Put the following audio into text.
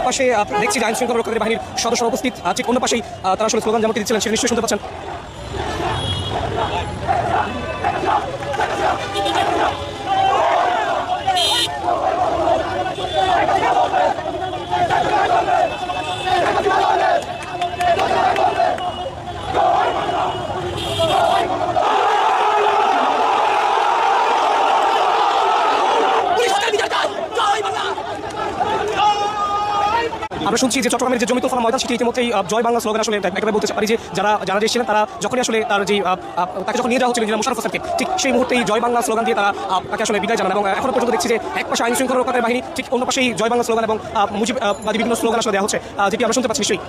পাশে দেখছি যে আইন শৃঙ্খলা রক্ষাকারী বাহিনীর সদস্যরা উপস্থিত, ঠিক অন্য পাশেই তারা আসলে স্লোগান যেমনটি দিচ্ছিলেন সেটা নিশ্চয়ই শুনতে পাচ্ছেন। আমরা শুনছি যে চট্টগ্রামের যে জমি তোফানা ময়দান সেটি ইতিমধ্যেই জয় বাংলা স্লোগান আসলে একেবারে বলতে পারি যে যারা এসেছিলেন তারা যখনই আসলে তার যে তাকে যখন নিয়ে যাওয়া হচ্ছিল মোশাররফ হোসেনকে, ঠিক সেই মুহূর্তেই জয় বাংলা স্লোগান দিয়ে তারা তাকে আসলে বিদায় জানান। এবং এখনো পর্যন্ত দেখছি যে এক পাশে আইন শৃঙ্খলা রক্ষাকারী বাহিনী, ঠিক অন্য পাশেই জয় বাংলা স্লোগান এবং মুজিববাদী বিভিন্ন স্লোগান আসলে দেওয়া হচ্ছে, যেটি আমরা শুনতে পাচ্ছি নিশ্চয়ই।